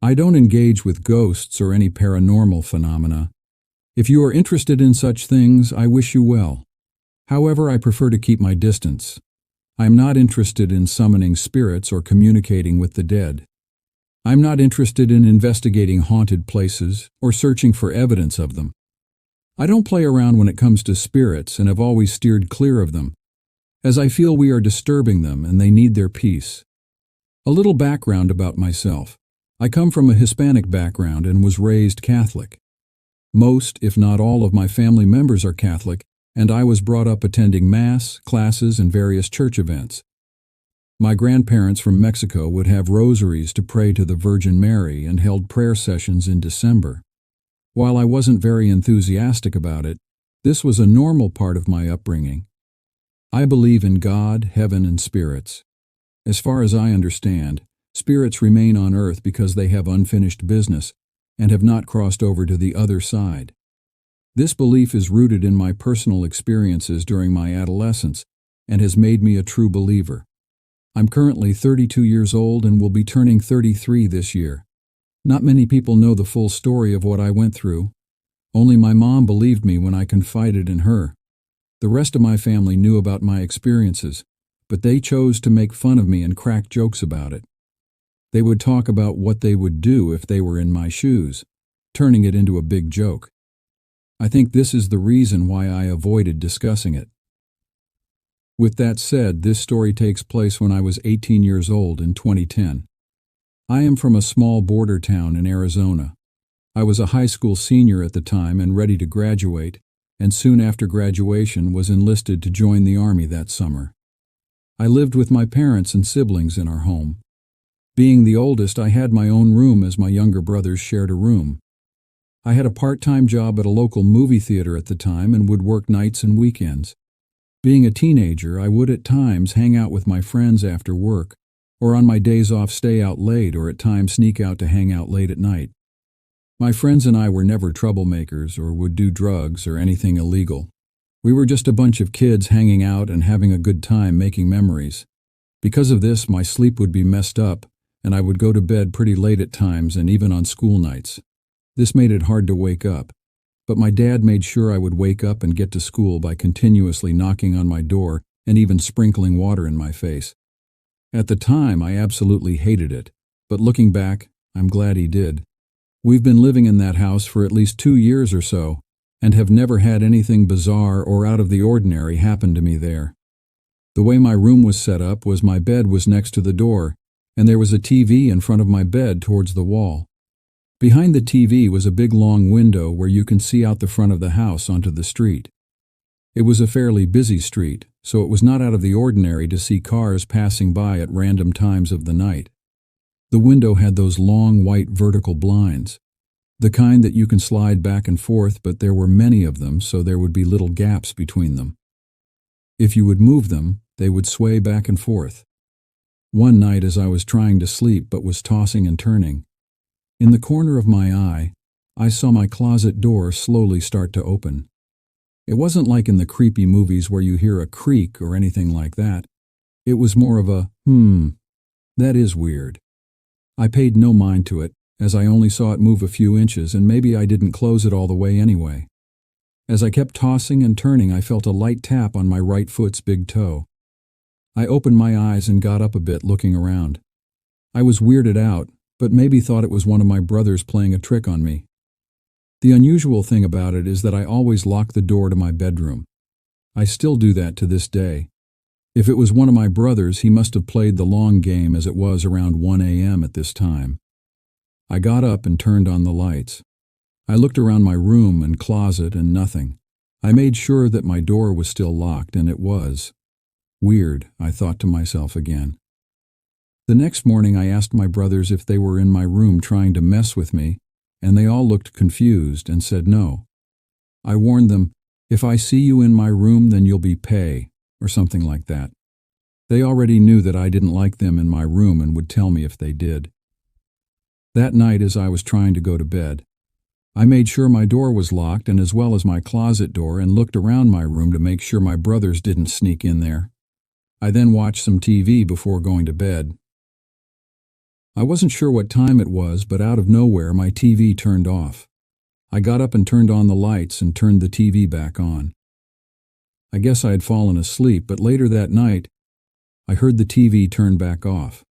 I don't engage with ghosts or any paranormal phenomena. If you are interested in such things, I wish you well. However, I prefer to keep my distance. I am not interested in summoning spirits or communicating with the dead. I am not interested in investigating haunted places or searching for evidence of them. I don't play around when it comes to spirits and have always steered clear of them, as I feel we are disturbing them and they need their peace. A little background about myself. I come from a Hispanic background and was raised Catholic. Most, if not all, of my family members are Catholic, and I was brought up attending Mass, classes, and various church events. My grandparents from Mexico would have rosaries to pray to the Virgin Mary and held prayer sessions in December. While I wasn't very enthusiastic about it, this was a normal part of my upbringing. I believe in God, heaven, and spirits. As far as I understand, spirits remain on earth because they have unfinished business and have not crossed over to the other side. This belief is rooted in my personal experiences during my adolescence and has made me a true believer. I'm currently 32 years old and will be turning 33 this year. Not many people know the full story of what I went through. Only my mom believed me when I confided in her. The rest of my family knew about my experiences, but they chose to make fun of me and crack jokes about it. They would talk about what they would do if they were in my shoes, turning it into a big joke. I think this is the reason why I avoided discussing it. With that said, this story takes place when I was 18 years old in 2010. I am from a small border town in Arizona. I was a high school senior at the time and ready to graduate, and soon after graduation was enlisted to join the Army that summer. I lived with my parents and siblings in our home. Being the oldest, I had my own room as my younger brothers shared a room. I had a part-time job at a local movie theater at the time and would work nights and weekends. Being a teenager, I would at times hang out with my friends after work, or on my days off stay out late or at times sneak out to hang out late at night. My friends and I were never troublemakers or would do drugs or anything illegal. We were just a bunch of kids hanging out and having a good time making memories. Because of this, my sleep would be messed up, and I would go to bed pretty late at times and even on school nights. This made it hard to wake up, but my dad made sure I would wake up and get to school by continuously knocking on my door and even sprinkling water in my face. At the time, I absolutely hated it, but looking back, I'm glad he did. We've been living in that house for at least 2 years or so, and have never had anything bizarre or out of the ordinary happen to me there. The way my room was set up was my bed was next to the door, and there was a TV in front of my bed towards the wall. Behind the TV was a big long window where you can see out the front of the house onto the street. It was a fairly busy street, so it was not out of the ordinary to see cars passing by at random times of the night. The window had those long white vertical blinds, the kind that you can slide back and forth, but there were many of them, so there would be little gaps between them. If you would move them, they would sway back and forth. One night as I was trying to sleep but was tossing and turning, in the corner of my eye, I saw my closet door slowly start to open. It wasn't like in the creepy movies where you hear a creak or anything like that. It was more of a, that is weird. I paid no mind to it, as I only saw it move a few inches and maybe I didn't close it all the way anyway. As I kept tossing and turning, I felt a light tap on my right foot's big toe. I opened my eyes and got up a bit, looking around. I was weirded out, but maybe thought it was one of my brothers playing a trick on me. The unusual thing about it is that I always lock the door to my bedroom. I still do that to this day. If it was one of my brothers, he must have played the long game, as it was around 1 a.m. at this time. I got up and turned on the lights. I looked around my room and closet and nothing. I made sure that my door was still locked, and it was. Weird, I thought to myself again. The next morning I asked my brothers if they were in my room trying to mess with me, and they all looked confused and said no. I warned them, "If I see you in my room, then you'll be pay," or something like that. They already knew that I didn't like them in my room and would tell me if they did. That night, as I was trying to go to bed, I made sure my door was locked and as well as my closet door and looked around my room to make sure my brothers didn't sneak in there. I then watched some TV before going to bed. I wasn't sure what time it was, but out of nowhere my TV turned off. I got up and turned on the lights and turned the TV back on. I guess I had fallen asleep, but later that night, I heard the TV turn back off.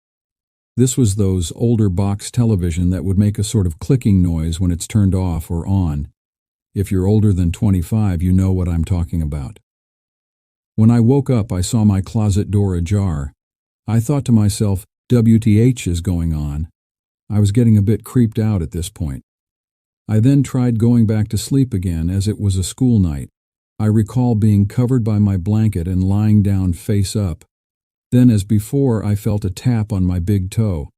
This was those older box television that would make a sort of clicking noise when it's turned off or on. If you're older than 25, you know what I'm talking about. When I woke up, I saw my closet door ajar. I thought to myself, WTH is going on. I was getting a bit creeped out at this point. I then tried going back to sleep again as it was a school night. I recall being covered by my blanket and lying down face up. Then, as before, I felt a tap on my big toe.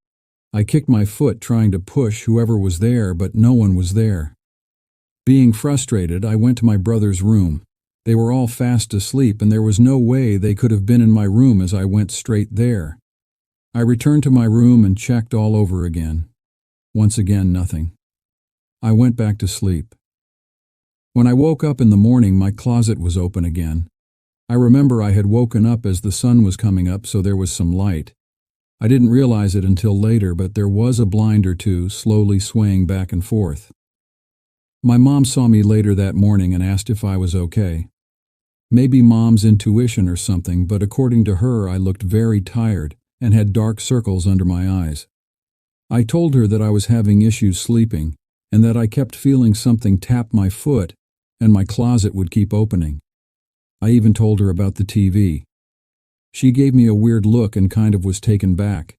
I kicked my foot trying to push whoever was there, but no one was there. Being frustrated, I went to my brother's room. They were all fast asleep, and there was no way they could have been in my room as I went straight there. I returned to my room and checked all over again. Once again, nothing. I went back to sleep. When I woke up in the morning, my closet was open again. I remember I had woken up as the sun was coming up, so there was some light. I didn't realize it until later, but there was a blind or two slowly swaying back and forth. My mom saw me later that morning and asked if I was okay. Maybe Mom's intuition or something, but according to her, I looked very tired and had dark circles under my eyes. I told her that I was having issues sleeping and that I kept feeling something tap my foot and my closet would keep opening. I even told her about the TV. She gave me a weird look and kind of was taken back.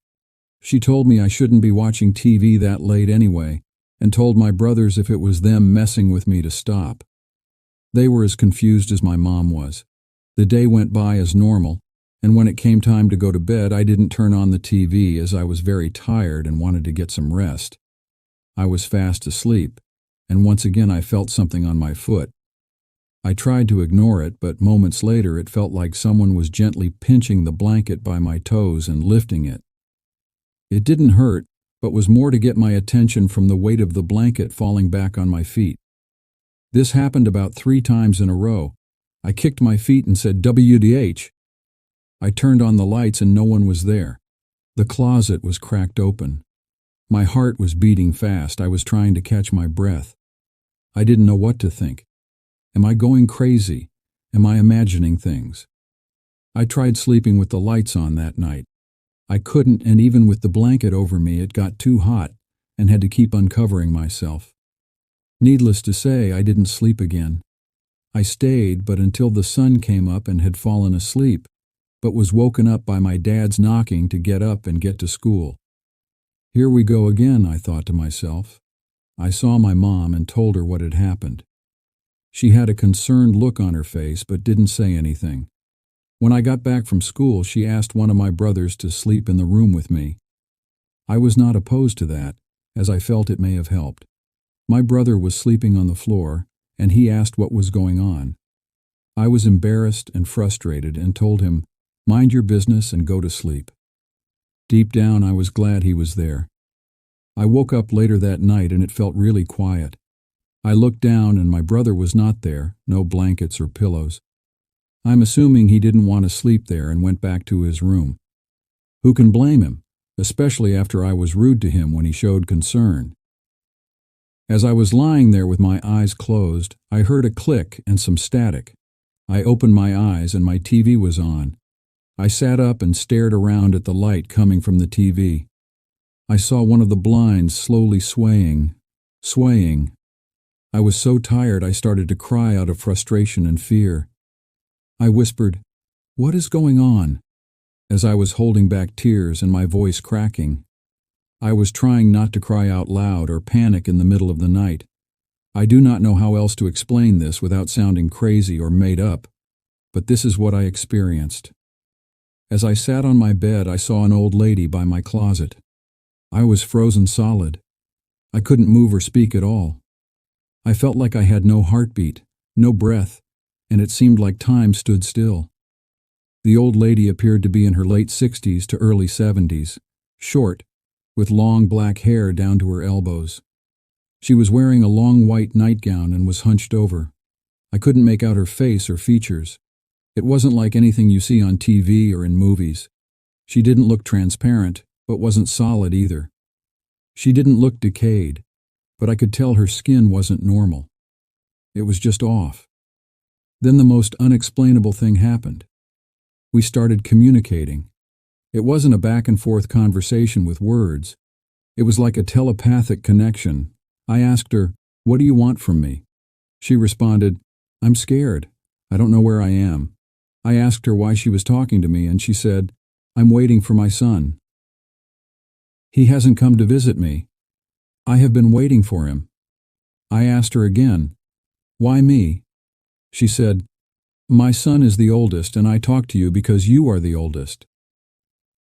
She told me I shouldn't be watching TV that late anyway, and told my brothers if it was them messing with me to stop. They were as confused as my mom was. The day went by as normal, and when it came time to go to bed, I didn't turn on the TV as I was very tired and wanted to get some rest. I was fast asleep, and once again I felt something on my foot. I tried to ignore it, but moments later it felt like someone was gently pinching the blanket by my toes and lifting it. It didn't hurt, but was more to get my attention from the weight of the blanket falling back on my feet. This happened about 3 times in a row. I kicked my feet and said, WDH. I turned on the lights and no one was there. The closet was cracked open. My heart was beating fast. I was trying to catch my breath. I didn't know what to think. Am I going crazy? Am I imagining things? I tried sleeping with the lights on that night. I couldn't, and even with the blanket over me, it got too hot and had to keep uncovering myself. Needless to say, I didn't sleep again. I stayed, but until the sun came up and had fallen asleep, but was woken up by my dad's knocking to get up and get to school. Here we go again, I thought to myself. I saw my mom and told her what had happened. She had a concerned look on her face but didn't say anything. When I got back from school, she asked one of my brothers to sleep in the room with me. I was not opposed to that, as I felt it may have helped. My brother was sleeping on the floor, and he asked what was going on. I was embarrassed and frustrated and told him, "Mind your business and go to sleep." Deep down, I was glad he was there. I woke up later that night and it felt really quiet. I looked down and my brother was not there, no blankets or pillows. I'm assuming he didn't want to sleep there and went back to his room. Who can blame him, especially after I was rude to him when he showed concern? As I was lying there with my eyes closed, I heard a click and some static. I opened my eyes and my TV was on. I sat up and stared around at the light coming from the TV. I saw one of the blinds slowly swaying. I was so tired I started to cry out of frustration and fear. I whispered, "What is going on?" as I was holding back tears and my voice cracking. I was trying not to cry out loud or panic in the middle of the night. I do not know how else to explain this without sounding crazy or made up, but this is what I experienced. As I sat on my bed, I saw an old lady by my closet. I was frozen solid. I couldn't move or speak at all. I felt like I had no heartbeat, no breath, and it seemed like time stood still. The old lady appeared to be in her late 60s to early 70s, short, with long black hair down to her elbows. She was wearing a long white nightgown and was hunched over. I couldn't make out her face or features. It wasn't like anything you see on TV or in movies. She didn't look transparent, but wasn't solid either. She didn't look decayed, but I could tell her skin wasn't normal. It was just off. Then the most unexplainable thing happened. We started communicating. It wasn't a back-and-forth conversation with words. It was like a telepathic connection. I asked her, "What do you want from me?" She responded, "I'm scared. I don't know where I am." I asked her why she was talking to me, and she said, "I'm waiting for my son. He hasn't come to visit me. I have been waiting for him." I asked her again, "Why me?" She said, "My son is the oldest, and I talk to you because you are the oldest."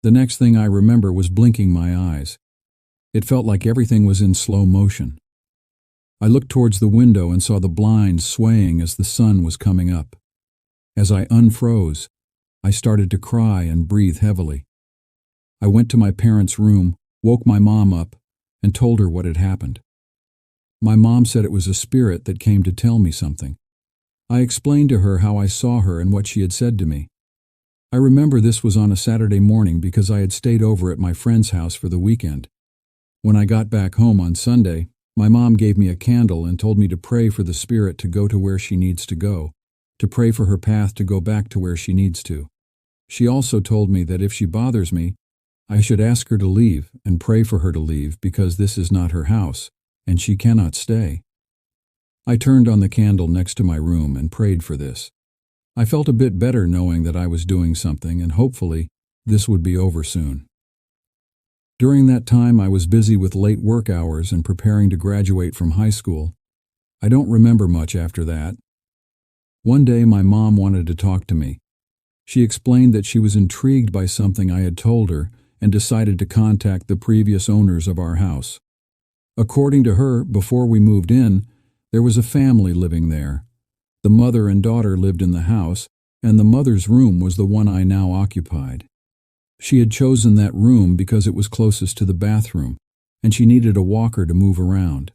The next thing I remember was blinking my eyes. It felt like everything was in slow motion. I looked towards the window and saw the blinds swaying as the sun was coming up. As I unfroze, I started to cry and breathe heavily. I went to my parents' room, woke my mom up, and told her what had happened. My mom said it was a spirit that came to tell me something. I explained to her how I saw her and what she had said to me. I remember this was on a Saturday morning because I had stayed over at my friend's house for the weekend. When I got back home on Sunday, my mom gave me a candle and told me to pray for the spirit to go to where she needs to go, to pray for her path to go back to where she needs to. She also told me that if she bothers me, I should ask her to leave and pray for her to leave because this is not her house, and she cannot stay. I turned on the candle next to my room and prayed for this. I felt a bit better knowing that I was doing something, and hopefully this would be over soon. During that time, I was busy with late work hours and preparing to graduate from high school. I don't remember much after that. One day, my mom wanted to talk to me. She explained that she was intrigued by something I had told her and decided to contact the previous owners of our house. According to her, before we moved in, there was a family living there. The mother and daughter lived in the house, and the mother's room was the one I now occupied. She had chosen that room because it was closest to the bathroom, and she needed a walker to move around.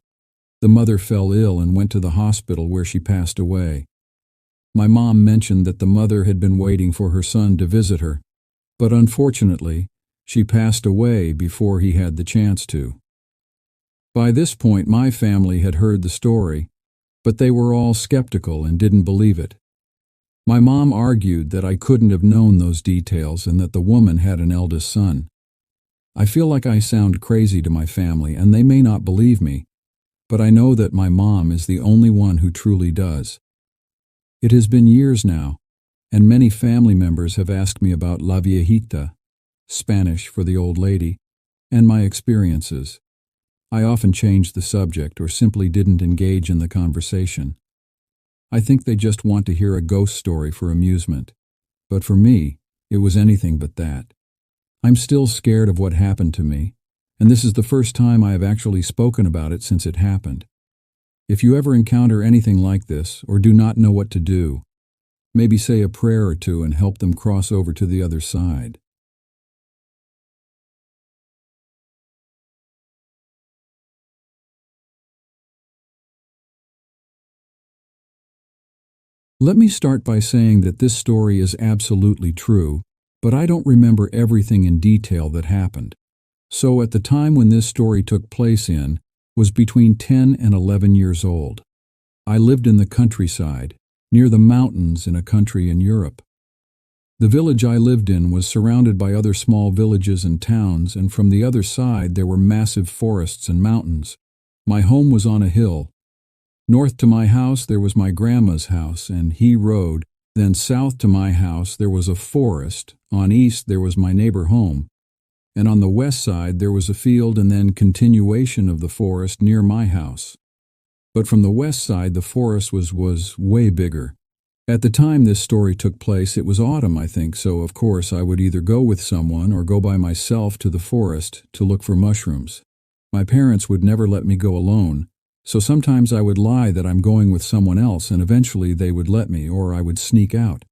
The mother fell ill and went to the hospital where she passed away. My mom mentioned that the mother had been waiting for her son to visit her, but unfortunately, she passed away before he had the chance to. By this point, my family had heard the story, but they were all skeptical and didn't believe it. My mom argued that I couldn't have known those details and that the woman had an eldest son. I feel like I sound crazy to my family, and they may not believe me, but I know that my mom is the only one who truly does. It has been years now, and many family members have asked me about La Viejita, Spanish for the old lady, and my experiences. I often changed the subject or simply didn't engage in the conversation. I think they just want to hear a ghost story for amusement, but for me, it was anything but that. I'm still scared of what happened to me, and this is the first time I have actually spoken about it since it happened. If you ever encounter anything like this or do not know what to do, maybe say a prayer or two and help them cross over to the other side. Let me start by saying that this story is absolutely true, but I don't remember everything in detail that happened. So at the time when this story took place was between 10 and 11 years old. I lived in the countryside, near the mountains in a country in Europe. The village I lived in was surrounded by other small villages and towns, and from the other side there were massive forests and mountains. My home was on a hill. North to my house there was my grandma's house and He Road, then south to my house there was a forest, on east there was my neighbor home, and on the west side there was a field and then continuation of the forest near my house. But from the west side the forest was way bigger. At the time this story took place it was autumn, I think, so of course I would either go with someone or go by myself to the forest to look for mushrooms. My parents would never let me go alone, so sometimes I would lie that I'm going with someone else and eventually they would let me, or I would sneak out.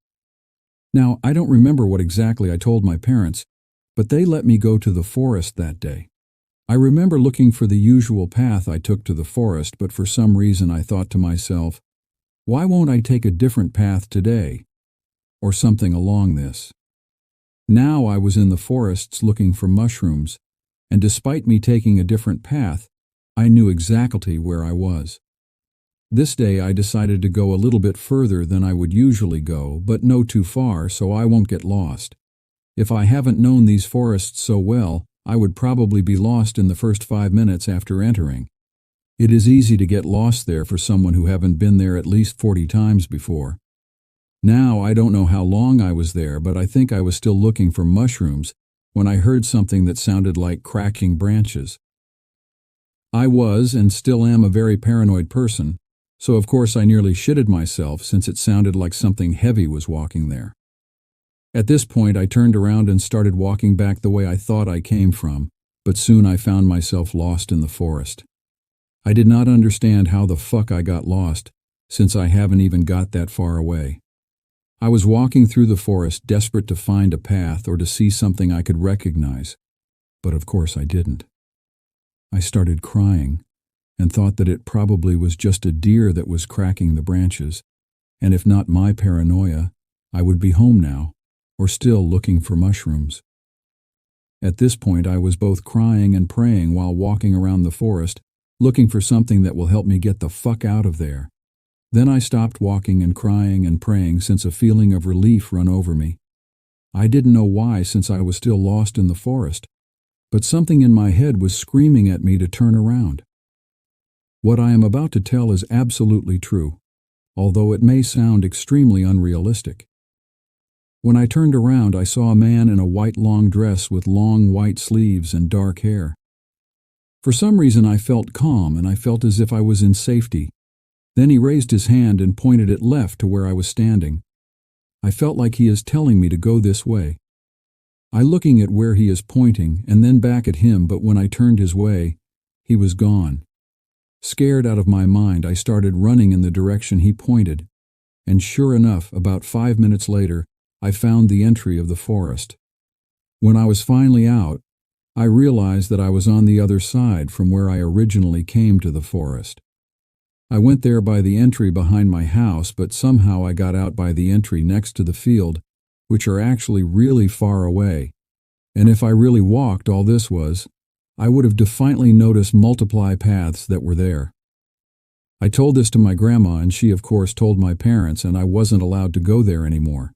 Now, I don't remember what exactly I told my parents, but they let me go to the forest that day. I remember looking for the usual path I took to the forest, but for some reason I thought to myself, why won't I take a different path today? Or something along this. Now I was in the forests looking for mushrooms, and despite me taking a different path, I knew exactly where I was. This day I decided to go a little bit further than I would usually go, but no too far so I won't get lost. If I haven't known these forests so well, I would probably be lost in the first 5 minutes after entering. It is easy to get lost there for someone who haven't been there at least 40 times before. Now I don't know how long I was there, but I think I was still looking for mushrooms when I heard something that sounded like cracking branches. I was and still am a very paranoid person, so of course I nearly shitted myself since it sounded like something heavy was walking there. At this point I turned around and started walking back the way I thought I came from, but soon I found myself lost in the forest. I did not understand how the fuck I got lost, since I haven't even got that far away. I was walking through the forest desperate to find a path or to see something I could recognize, but of course I didn't. I started crying and thought that it probably was just a deer that was cracking the branches, and if not my paranoia, I would be home now, or still looking for mushrooms. At this point I was both crying and praying while walking around the forest, looking for something that will help me get the fuck out of there. Then I stopped walking and crying and praying since a feeling of relief ran over me. I didn't know why since I was still lost in the forest, but something in my head was screaming at me to turn around. What I am about to tell is absolutely true, although it may sound extremely unrealistic. When I turned around, I saw a man in a white long dress with long white sleeves and dark hair. For some reason I felt calm and I felt as if I was in safety. Then he raised his hand and pointed it left to where I was standing. I felt like he is telling me to go this way. I looking at where he is pointing and then back at him, but when I turned his way, he was gone. Scared out of my mind, I started running in the direction he pointed, and sure enough, about 5 minutes later, I found the entry of the forest. When I was finally out, I realized that I was on the other side from where I originally came to the forest. I went there by the entry behind my house, but somehow I got out by the entry next to the field, which are actually really far away. And if I really walked all this was, I would have definitely noticed multiple paths that were there. I told this to my grandma, and she of course told my parents, and I wasn't allowed to go there anymore.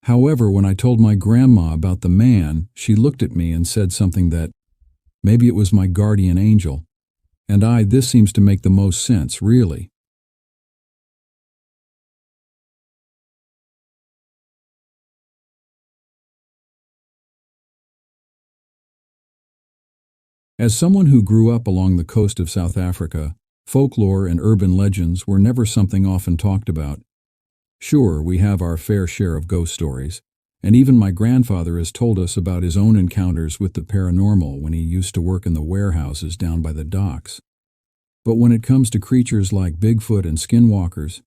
However, when I told my grandma about the man, she looked at me and said something that, maybe it was my guardian angel. And this seems to make the most sense, really. As someone who grew up along the coast of South Africa, folklore and urban legends were never something often talked about. Sure, we have our fair share of ghost stories, and even my grandfather has told us about his own encounters with the paranormal when he used to work in the warehouses down by the docks. But when it comes to creatures like Bigfoot and skinwalkers,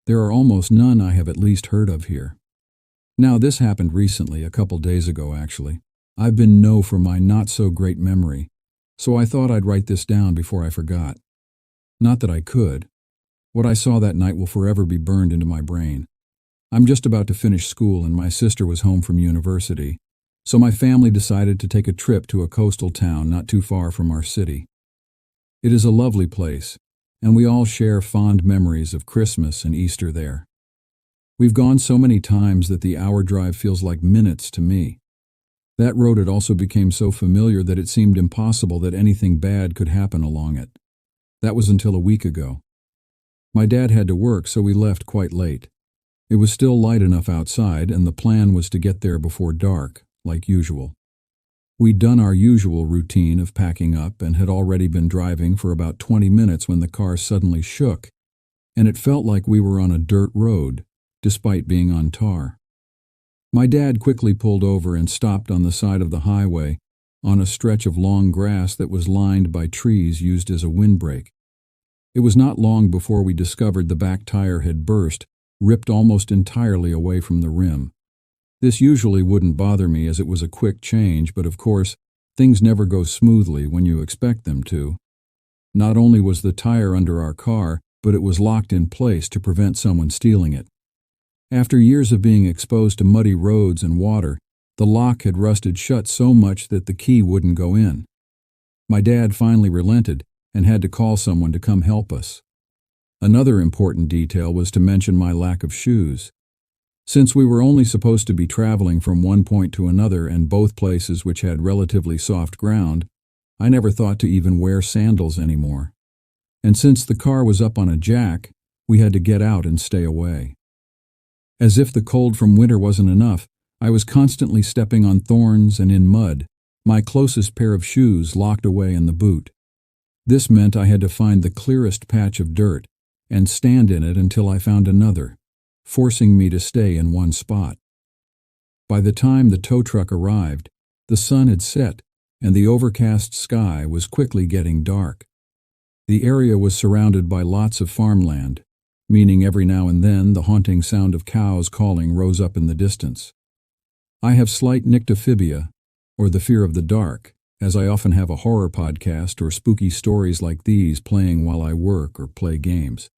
there are almost none I have at least heard of here. Now, this happened recently, a couple days ago actually. I've been known for my not-so-great memory, so I thought I'd write this down before I forgot. Not that I could. What I saw that night will forever be burned into my brain. I'm just about to finish school and my sister was home from university, so my family decided to take a trip to a coastal town not too far from our city. It is a lovely place, and we all share fond memories of Christmas and Easter there. We've gone so many times that the hour drive feels like minutes to me. That road had also become so familiar that it seemed impossible that anything bad could happen along it. That was until a week ago. My dad had to work, so we left quite late. It was still light enough outside, and the plan was to get there before dark, like usual. We'd done our usual routine of packing up and had already been driving for about 20 minutes when the car suddenly shook, and it felt like we were on a dirt road, despite being on tar. My dad quickly pulled over and stopped on the side of the highway, on a stretch of long grass that was lined by trees used as a windbreak. It was not long before we discovered the back tire had burst, ripped almost entirely away from the rim. This usually wouldn't bother me as it was a quick change, but of course, things never go smoothly when you expect them to. Not only was the tire under our car, but it was locked in place to prevent someone stealing it. After years of being exposed to muddy roads and water, The lock had rusted shut so much that the key wouldn't go in. My dad finally relented and had to call someone to come help us. Another important detail was to mention my lack of shoes. Since we were only supposed to be traveling from one point to another and both places which had relatively soft ground, I never thought to even wear sandals anymore. And since the car was up on a jack, we had to get out and stay away. As if the cold from winter wasn't enough, I was constantly stepping on thorns and in mud, my closest pair of shoes locked away in the boot. This meant I had to find the clearest patch of dirt and stand in it until I found another, forcing me to stay in one spot. By the time the tow truck arrived, the sun had set and the overcast sky was quickly getting dark. The area was surrounded by lots of farmland, meaning every now and then the haunting sound of cows calling rose up in the distance. I have slight nyctophobia, or the fear of the dark, as I often have a horror podcast or spooky stories like these playing while I work or play games.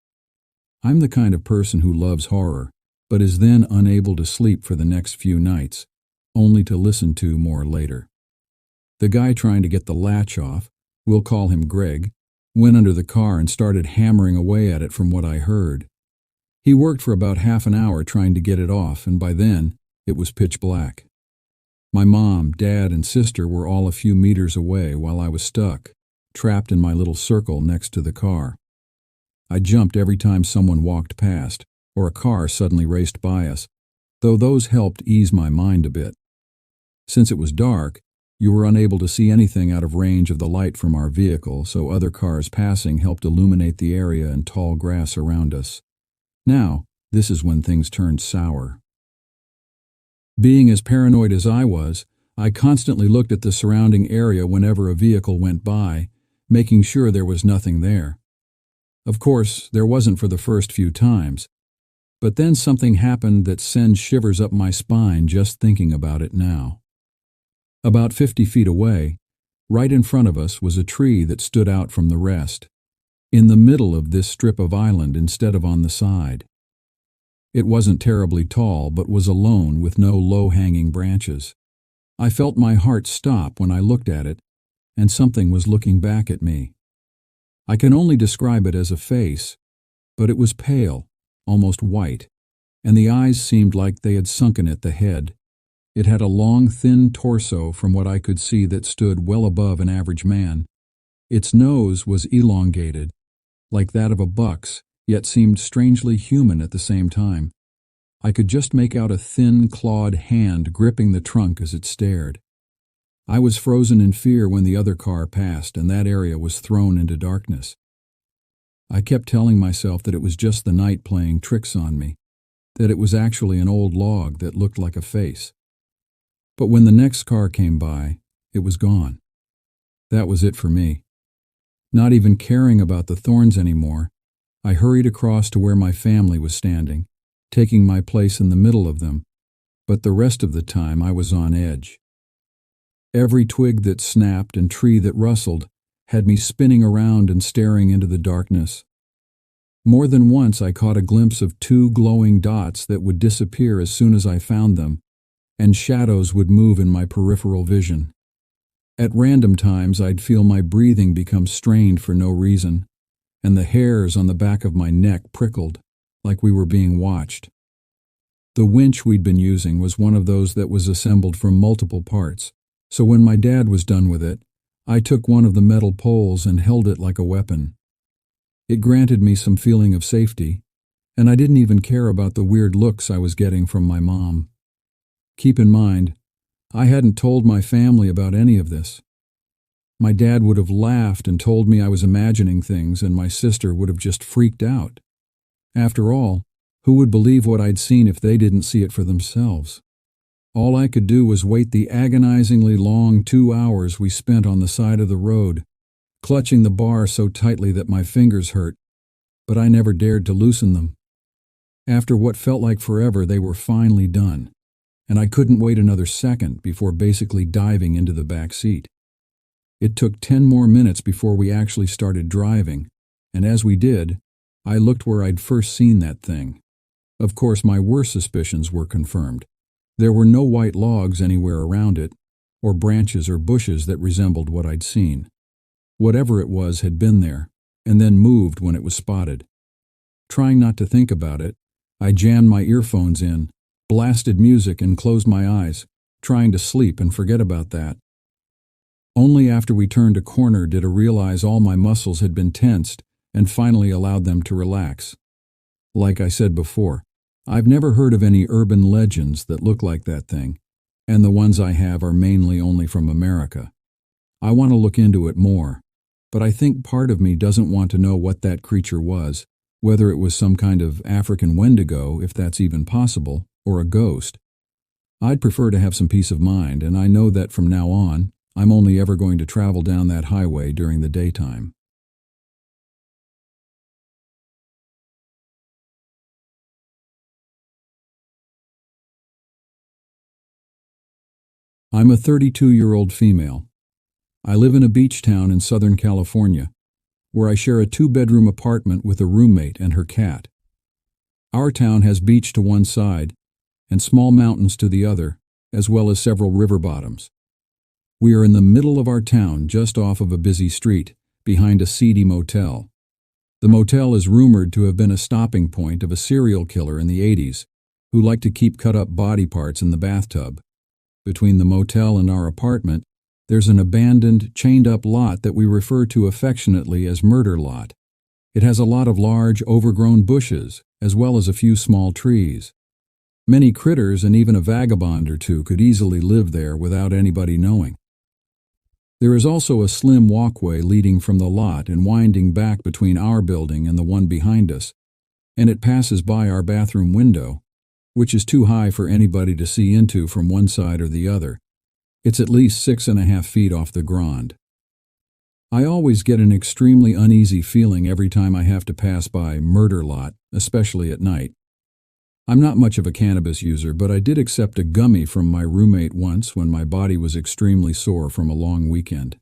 I'm the kind of person who loves horror, but is then unable to sleep for the next few nights, only to listen to more later. The guy trying to get the latch off, we'll call him Greg, went under the car and started hammering away at it from what I heard. He worked for about half an hour trying to get it off, and by then, it was pitch black. My mom, dad, and sister were all a few meters away while I was stuck, trapped in my little circle next to the car. I jumped every time someone walked past, or a car suddenly raced by us, though those helped ease my mind a bit. Since it was dark, you were unable to see anything out of range of the light from our vehicle, so other cars passing helped illuminate the area and tall grass around us. Now, this is when things turned sour. Being as paranoid as I was, I constantly looked at the surrounding area whenever a vehicle went by, making sure there was nothing there. Of course, there wasn't for the first few times, but then something happened that sends shivers up my spine just thinking about it now. About 50 feet away, right in front of us was a tree that stood out from the rest, in the middle of this strip of island instead of on the side. It wasn't terribly tall, but was alone with no low-hanging branches. I felt my heart stop when I looked at it, and something was looking back at me. I can only describe it as a face, but it was pale, almost white, and the eyes seemed like they had sunken at the head. It had a long, thin torso from what I could see that stood well above an average man. Its nose was elongated, like that of a buck's, yet seemed strangely human at the same time. I could just make out a thin, clawed hand gripping the trunk as it stared. I was frozen in fear when the other car passed and that area was thrown into darkness. I kept telling myself that it was just the night playing tricks on me, that it was actually an old log that looked like a face. But when the next car came by, it was gone. That was it for me. Not even caring about the thorns anymore, I hurried across to where my family was standing, taking my place in the middle of them, but the rest of the time I was on edge. Every twig that snapped and tree that rustled had me spinning around and staring into the darkness. More than once I caught a glimpse of two glowing dots that would disappear as soon as I found them, and shadows would move in my peripheral vision. At random times I'd feel my breathing become strained for no reason, and the hairs on the back of my neck prickled, like we were being watched. The winch we'd been using was one of those that was assembled from multiple parts, so when my dad was done with it, I took one of the metal poles and held it like a weapon. It granted me some feeling of safety, and I didn't even care about the weird looks I was getting from my mom. Keep in mind, I hadn't told my family about any of this. My dad would have laughed and told me I was imagining things, and my sister would have just freaked out. After all, who would believe what I'd seen if they didn't see it for themselves? All I could do was wait the agonizingly long 2 hours we spent on the side of the road, clutching the bar so tightly that my fingers hurt, but I never dared to loosen them. After what felt like forever, they were finally done, and I couldn't wait another second before basically diving into the back seat. It took 10 more minutes before we actually started driving, and as we did, I looked where I'd first seen that thing. Of course, my worst suspicions were confirmed. There were no white logs anywhere around it, or branches or bushes that resembled what I'd seen. Whatever it was had been there, and then moved when it was spotted. Trying not to think about it, I jammed my earphones in, blasted music and closed my eyes, trying to sleep and forget about that. Only after we turned a corner did I realize all my muscles had been tensed and finally allowed them to relax. Like I said before, I've never heard of any urban legends that look like that thing, and the ones I have are mainly only from America. I want to look into it more, but I think part of me doesn't want to know what that creature was, whether it was some kind of African Wendigo, if that's even possible, or a ghost. I'd prefer to have some peace of mind, and I know that from now on, I'm only ever going to travel down that highway during the daytime. I'm a 32-year-old female. I live in a beach town in Southern California, where I share a 2-bedroom apartment with a roommate and her cat. Our town has beach to one side and small mountains to the other, as well as several river bottoms. We are in the middle of our town, just off of a busy street, behind a seedy motel. The motel is rumored to have been a stopping point of a serial killer in the 80s, who liked to keep cut-up body parts in the bathtub. Between the motel and our apartment, there's an abandoned, chained-up lot that we refer to affectionately as Murder Lot. It has a lot of large, overgrown bushes, as well as a few small trees. Many critters and even a vagabond or two could easily live there without anybody knowing. There is also a slim walkway leading from the lot and winding back between our building and the one behind us, and it passes by our bathroom window, which is too high for anybody to see into from one side or the other. It's at least 6.5 feet off the ground. I always get an extremely uneasy feeling every time I have to pass by Murder Lot, especially at night. I'm not much of a cannabis user, but I did accept a gummy from my roommate once when my body was extremely sore from a long weekend.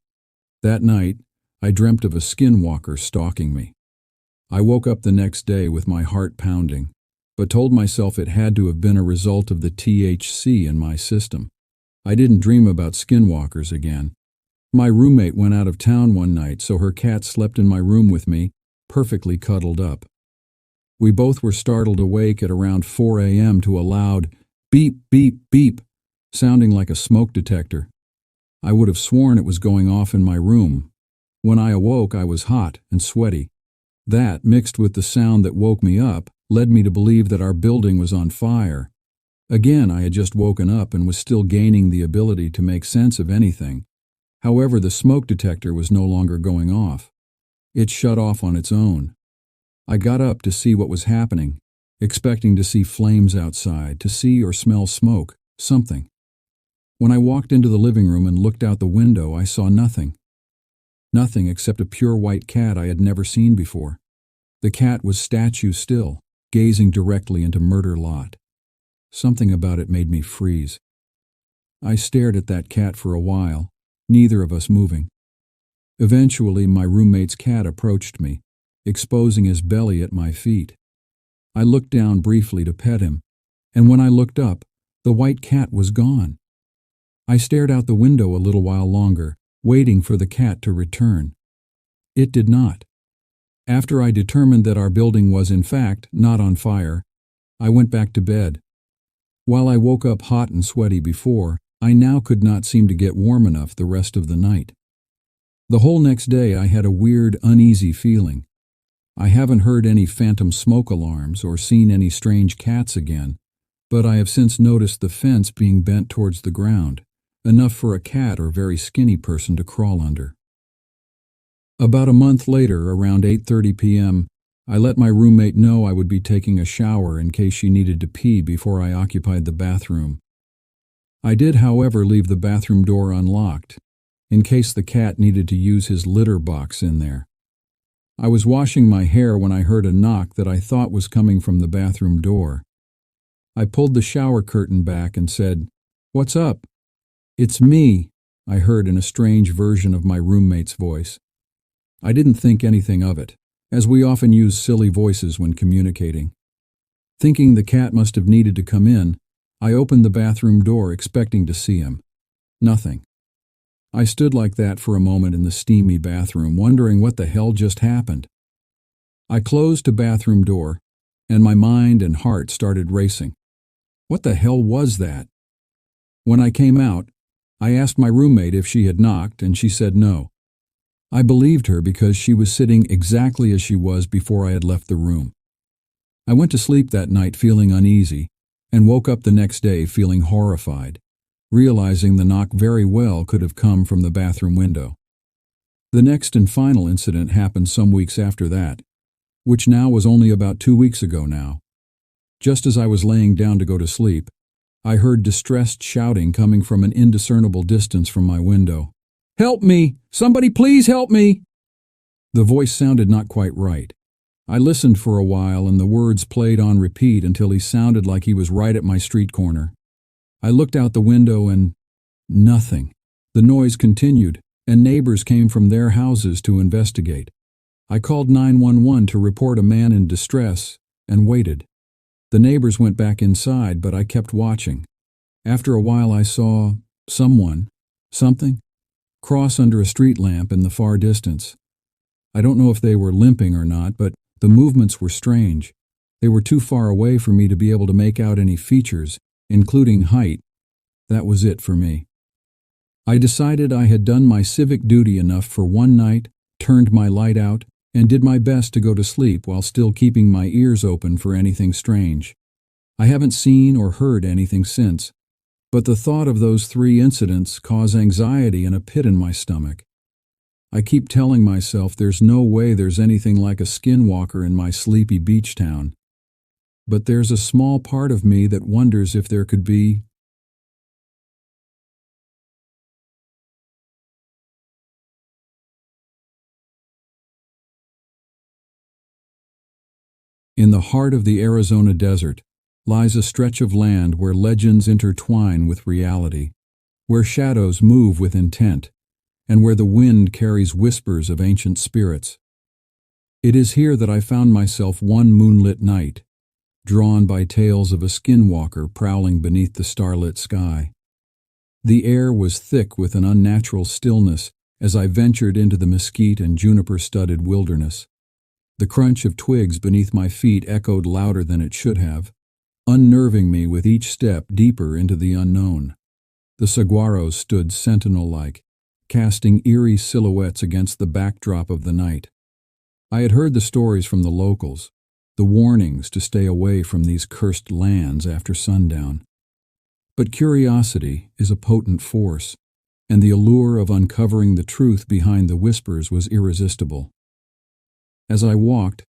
That night, I dreamt of a skinwalker stalking me. I woke up the next day with my heart pounding, but told myself it had to have been a result of the THC in my system. I didn't dream about skinwalkers again. My roommate went out of town one night, so her cat slept in my room with me, perfectly cuddled up. We both were startled awake at around 4 a.m. to a loud beep, beep, beep, sounding like a smoke detector. I would have sworn it was going off in my room. When I awoke, I was hot and sweaty. That, mixed with the sound that woke me up, led me to believe that our building was on fire. Again, I had just woken up and was still gaining the ability to make sense of anything. However, the smoke detector was no longer going off. It shut off on its own. I got up to see what was happening, expecting to see flames outside, to see or smell smoke, something. When I walked into the living room and looked out the window, I saw nothing. Nothing except a pure white cat I had never seen before. The cat was statue still, gazing directly into Murder Lot. Something about it made me freeze. I stared at that cat for a while, neither of us moving. Eventually, my roommate's cat approached me, exposing his belly at my feet. I looked down briefly to pet him, and when I looked up, the white cat was gone. I stared out the window a little while longer, waiting for the cat to return. It did not. After I determined that our building was, in fact, not on fire, I went back to bed. While I woke up hot and sweaty before, I now could not seem to get warm enough the rest of the night. The whole next day I had a weird, uneasy feeling. I haven't heard any phantom smoke alarms or seen any strange cats again, but I have since noticed the fence being bent towards the ground, enough for a cat or very skinny person to crawl under. About a month later, around 8:30 p.m., I let my roommate know I would be taking a shower in case she needed to pee before I occupied the bathroom. I did, however, leave the bathroom door unlocked, in case the cat needed to use his litter box in there. I was washing my hair when I heard a knock that I thought was coming from the bathroom door. I pulled the shower curtain back and said, "What's up?" "It's me," I heard in a strange version of my roommate's voice. I didn't think anything of it, as we often use silly voices when communicating. Thinking the cat must have needed to come in, I opened the bathroom door expecting to see him. Nothing. I stood like that for a moment in the steamy bathroom, wondering what the hell just happened. I closed the bathroom door, and my mind and heart started racing. What the hell was that? When I came out, I asked my roommate if she had knocked, and she said no. I believed her because she was sitting exactly as she was before I had left the room. I went to sleep that night feeling uneasy, and woke up the next day feeling horrified, realizing the knock very well could have come from the bathroom window. The next and final incident happened some weeks after that, which now was only about 2 weeks ago now. Just as I was laying down to go to sleep, I heard distressed shouting coming from an indiscernible distance from my window. "Help me! Somebody please help me!" The voice sounded not quite right. I listened for a while and the words played on repeat until he sounded like he was right at my street corner. I looked out the window and nothing. The noise continued, and neighbors came from their houses to investigate. I called 911 to report a man in distress and waited. The neighbors went back inside, but I kept watching. After a while I saw something, cross under a street lamp in the far distance. I don't know if they were limping or not, but the movements were strange. They were too far away for me to be able to make out any features, including height. That was it for me. I decided I had done my civic duty enough for one night, turned my light out, and did my best to go to sleep while still keeping my ears open for anything strange. I haven't seen or heard anything since, but the thought of those 3 incidents caused anxiety and a pit in my stomach. I keep telling myself there's no way there's anything like a skinwalker in my sleepy beach town. But there's a small part of me that wonders if there could be. In the heart of the Arizona desert lies a stretch of land where legends intertwine with reality, where shadows move with intent, and where the wind carries whispers of ancient spirits. It is here that I found myself one moonlit night, drawn by tales of a skinwalker prowling beneath the starlit sky. The air was thick with an unnatural stillness as I ventured into the mesquite and juniper-studded wilderness. The crunch of twigs beneath my feet echoed louder than it should have, unnerving me with each step deeper into the unknown. The saguaros stood sentinel-like, casting eerie silhouettes against the backdrop of the night. I had heard the stories from the locals, the warnings to stay away from these cursed lands after sundown. But curiosity is a potent force, and the allure of uncovering the truth behind the whispers was irresistible. As I walked,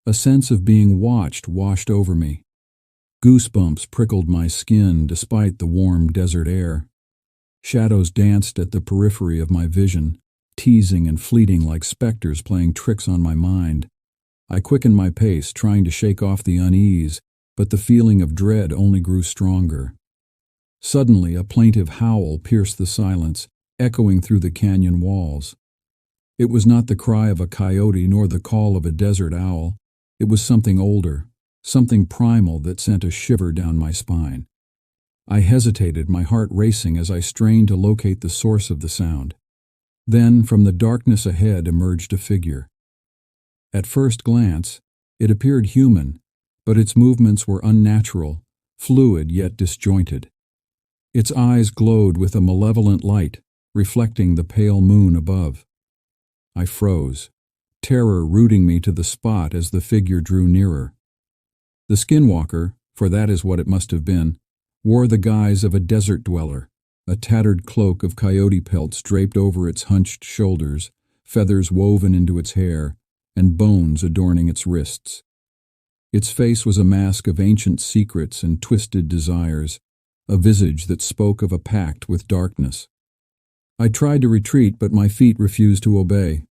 a sense of being watched washed over me. Goosebumps prickled my skin despite the warm desert air. Shadows danced at the periphery of my vision, teasing and fleeting like specters playing tricks on my mind. I quickened my pace, trying to shake off the unease, but the feeling of dread only grew stronger. Suddenly, a plaintive howl pierced the silence, echoing through the canyon walls. It was not the cry of a coyote nor the call of a desert owl. It was something older, something primal that sent a shiver down my spine. I hesitated, my heart racing as I strained to locate the source of the sound. Then, from the darkness ahead emerged a figure. At first glance, it appeared human, but its movements were unnatural, fluid yet disjointed. Its eyes glowed with a malevolent light, reflecting the pale moon above. I froze, terror rooting me to the spot as the figure drew nearer. The skinwalker, for that is what it must have been, wore the guise of a desert dweller, a tattered cloak of coyote pelts draped over its hunched shoulders, feathers woven into its hair, and bones adorning its wrists. Its face was a mask of ancient secrets and twisted desires, a visage that spoke of a pact with darkness. I tried to retreat, but my feet refused to obey.